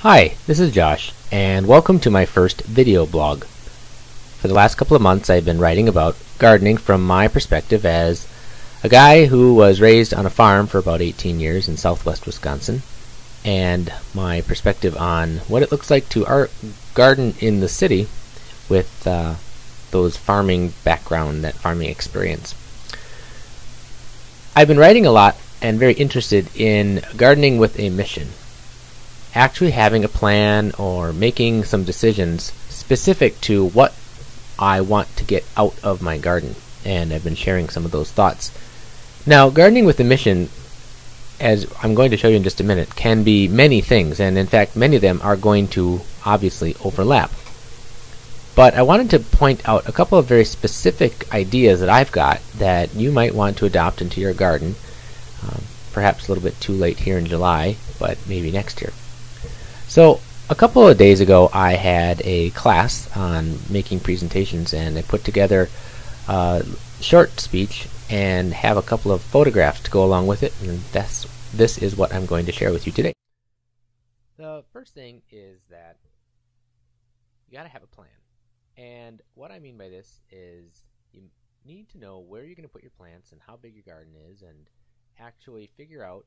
Hi, this is Josh, and welcome to my first video blog. For the last couple of months I've been writing about gardening from my perspective as a guy who was raised on a farm for about 18 years in southwest Wisconsin, and my perspective on what it looks like to garden in the city with those farming background, that farming experience. I've been writing a lot and very interested in gardening with a mission. Actually having a plan or making some decisions specific to what I want to get out of my garden, and I've been sharing some of those thoughts. Now, gardening with a mission, as I'm going to show you in just a minute, can be many things, and in fact many of them are going to obviously overlap. But I wanted to point out a couple of very specific ideas that I've got that you might want to adopt into your garden, perhaps a little bit too late here in July, but maybe next year. So a couple of days ago I had a class on making presentations, and I put together a short speech and have a couple of photographs to go along with it, and this is what I'm going to share with you today. The first thing is that you got to have a plan, and what I mean by this is you need to know where you're going to put your plants and how big your garden is, and actually figure out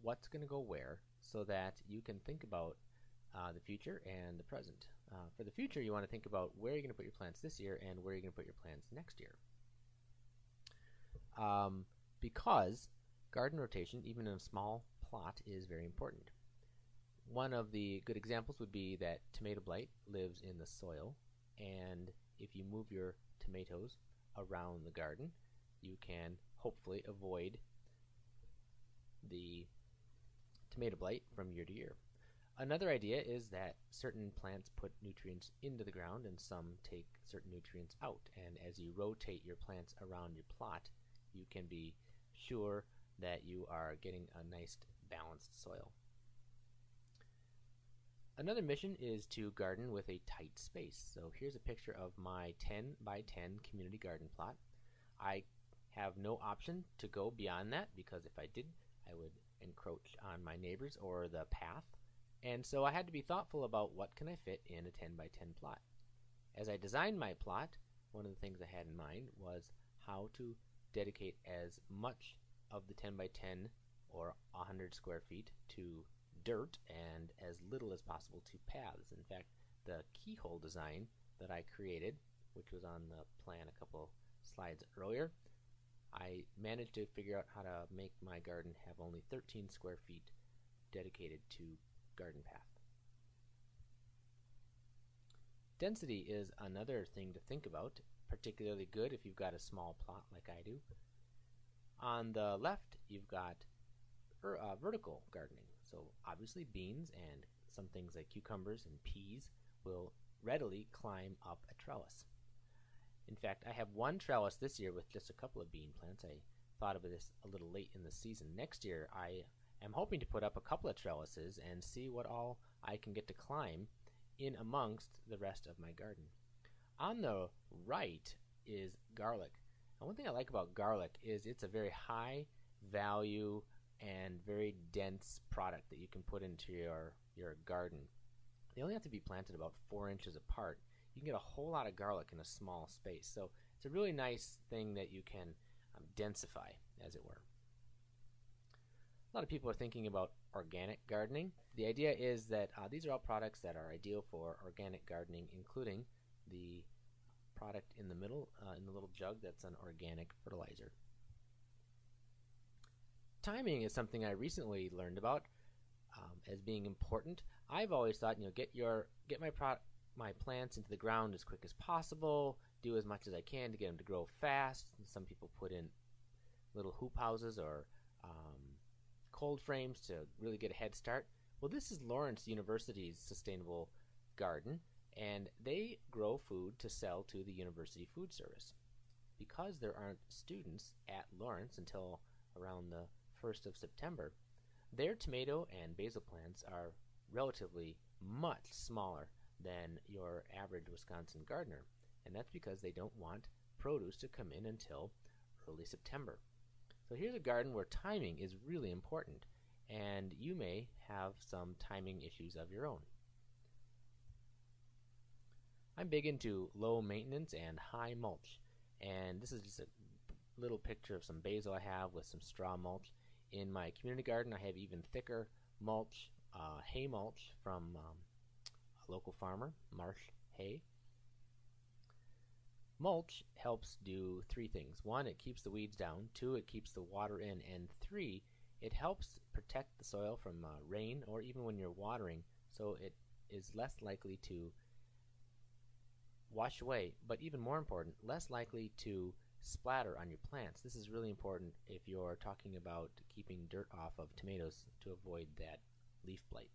what's going to go where so that you can think about the future and the present. For the future, you want to think about where you're going to put your plants this year and where you're going to put your plants next year. Because garden rotation, even in a small plot, is very important. One of the good examples would be that tomato blight lives in the soil, and if you move your tomatoes around the garden, you can hopefully avoid the tomato blight from year to year. Another idea is that certain plants put nutrients into the ground and some take certain nutrients out, and as you rotate your plants around your plot, you can be sure that you are getting a nice balanced soil. Another mission is to garden with a tight space. So here's a picture of my 10 by 10 community garden plot. I have no option to go beyond that, because if I did, I would encroach on my neighbors or the path. And so I had to be thoughtful about what can I fit in a 10 by 10 plot. As I designed my plot, one of the things I had in mind was how to dedicate as much of the 10 by 10 or 100 square feet to dirt and as little as possible to paths. In fact, the keyhole design that I created, which was on the plan a couple slides earlier, I managed to figure out how to make my garden have only 13 square feet dedicated to garden path. Density is another thing to think about, particularly good if you've got a small plot like I do. On the left, you've got vertical gardening. So obviously beans and some things like cucumbers and peas will readily climb up a trellis. In fact, I have one trellis this year with just a couple of bean plants. I thought of this a little late in the season. Next year, I'm hoping to put up a couple of trellises and see what all I can get to climb in amongst the rest of my garden. On the right is garlic. And one thing I like about garlic is it's a very high value and very dense product that you can put into your garden. They only have to be planted about 4 inches apart. You can get a whole lot of garlic in a small space. So it's a really nice thing that you can densify, as it were. A lot of people are thinking about organic gardening. The idea is that these are all products that are ideal for organic gardening, including the product in the middle, in the little jug, that's an organic fertilizer. Timing is something I recently learned about as being important. I've always thought, get my plants into the ground as quick as possible, do as much as I can to get them to grow fast. And some people put in little hoop houses or cold frames to really get a head start. Well, this is Lawrence University's sustainable garden, and they grow food to sell to the university food service. Because there aren't students at Lawrence until around the 1st of September, their tomato and basil plants are relatively much smaller than your average Wisconsin gardener, and that's because they don't want produce to come in until early September. So here's a garden where timing is really important, and you may have some timing issues of your own. I'm big into low maintenance and high mulch, and this is just a little picture of some basil I have with some straw mulch. In my community garden I have even thicker mulch, hay mulch from a local farmer, Marsh Hay. Mulch helps do three things. One, it keeps the weeds down. Two, it keeps the water in. And three, it helps protect the soil from rain or even when you're watering, so it is less likely to wash away, but even more important, less likely to splatter on your plants. This is really important if you're talking about keeping dirt off of tomatoes to avoid that leaf blight.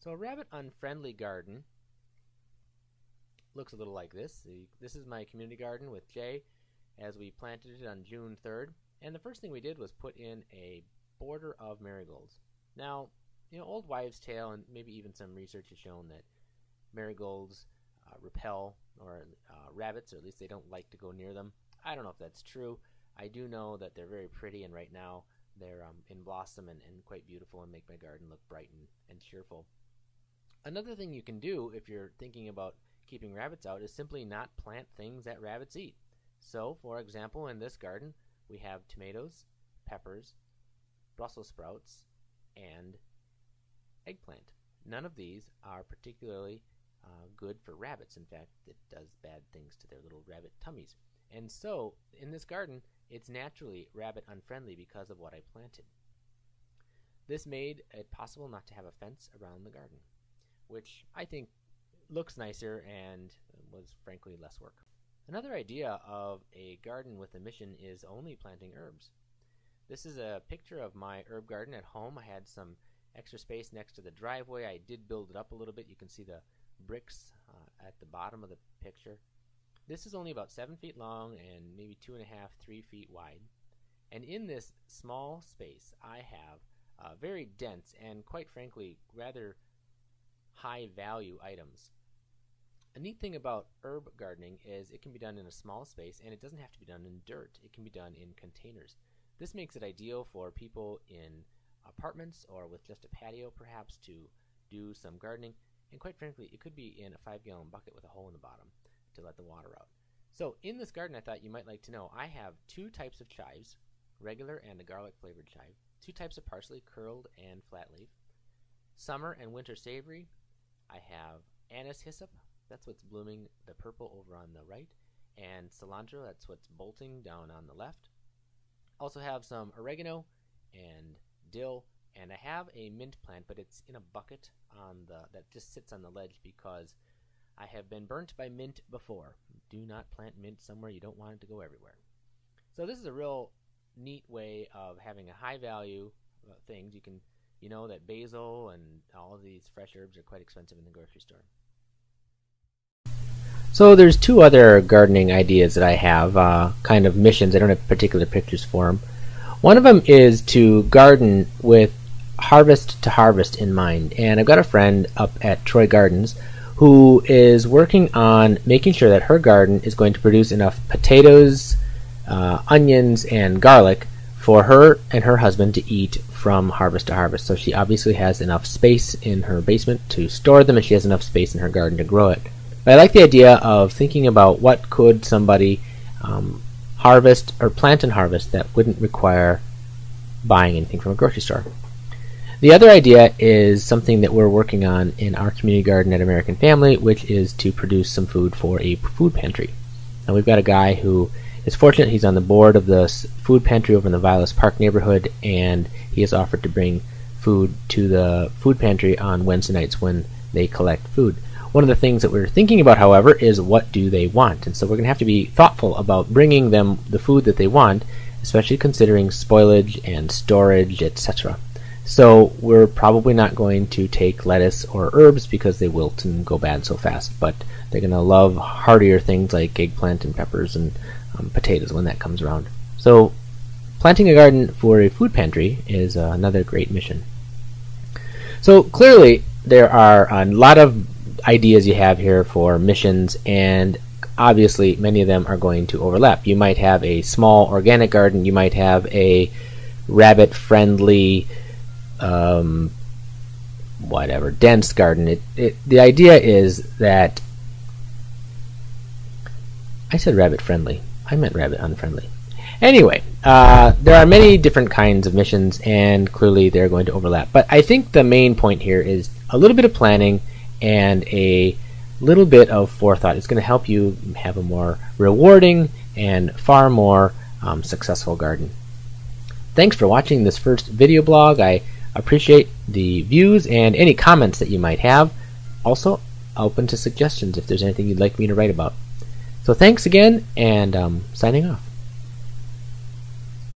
So a rabbit unfriendly garden looks a little like this. This is my community garden with Jay as we planted it on June 3rd. And the first thing we did was put in a border of marigolds. Now, old wives' tale and maybe even some research has shown that marigolds repel rabbits, or at least they don't like to go near them. I don't know if that's true. I do know that they're very pretty, and right now they're in blossom and quite beautiful and make my garden look bright and cheerful. Another thing you can do if you're thinking about keeping rabbits out is simply not plant things that rabbits eat. So, for example, in this garden we have tomatoes, peppers, Brussels sprouts, and eggplant. None of these are particularly good for rabbits. In fact, it does bad things to their little rabbit tummies. And so, in this garden, it's naturally rabbit unfriendly because of what I planted. This made it possible not to have a fence around the garden, which I think looks nicer and was frankly less work. Another idea of a garden with a mission is only planting herbs. This is a picture of my herb garden at home. I had some extra space next to the driveway. I did build it up a little bit. You can see the bricks at the bottom of the picture. This is only about 7 feet long and maybe 2.5, 3 feet wide. And in this small space, I have very dense and, quite frankly, rather high value items. A neat thing about herb gardening is it can be done in a small space, and it doesn't have to be done in dirt. It can be done in containers. This makes it ideal for people in apartments or with just a patio perhaps to do some gardening. And quite frankly, it could be in a 5-gallon bucket with a hole in the bottom to let the water out. So in this garden, I thought you might like to know, I have 2 types of chives, regular and a garlic flavored chive, 2 types of parsley, curled and flat leaf, summer and winter savory. I have anise hyssop, that's what's blooming, the purple over on the right, and cilantro, that's what's bolting down on the left. Also have some oregano and dill, and I have a mint plant, but it's in a bucket that just sits on the ledge because I have been burnt by mint before. Do not plant mint somewhere you don't want it to go everywhere. So this is a real neat way of having a high value things. You can, that basil and all of these fresh herbs are quite expensive in the grocery store. So there's 2 other gardening ideas that I have, kind of missions. I don't have particular pictures for them. One of them is to garden with harvest to harvest in mind. And I've got a friend up at Troy Gardens who is working on making sure that her garden is going to produce enough potatoes, onions, and garlic for her and her husband to eat from harvest to harvest. So she obviously has enough space in her basement to store them, and she has enough space in her garden to grow it. But I like the idea of thinking about what could somebody harvest or plant and harvest that wouldn't require buying anything from a grocery store. The other idea is something that we're working on in our community garden at American Family, which is to produce some food for a food pantry. Now we've got a guy who is fortunate. He's on the board of the food pantry over in the Vilas Park neighborhood, and he has offered to bring food to the food pantry on Wednesday nights when they collect food. One of the things that we're thinking about, however, is what do they want? And so we're going to have to be thoughtful about bringing them the food that they want, especially considering spoilage and storage, etc. So we're probably not going to take lettuce or herbs because they wilt and go bad so fast, but they're going to love hardier things like eggplant and peppers and potatoes when that comes around. So planting a garden for a food pantry is another great mission. So clearly there are a lot of ideas you have here for missions, and obviously many of them are going to overlap. You might have a small organic garden, you might have a rabbit-friendly whatever, dense garden. The idea is that I said rabbit-friendly. I meant rabbit-unfriendly. Anyway, there are many different kinds of missions, and clearly they're going to overlap. But I think the main point here is a little bit of planning and a little bit of forethought. It's going to help you have a more rewarding and far more successful garden. Thanks for watching this first video blog. I appreciate the views and any comments that you might have. Also, open to suggestions if there's anything you'd like me to write about. So thanks again, and signing off.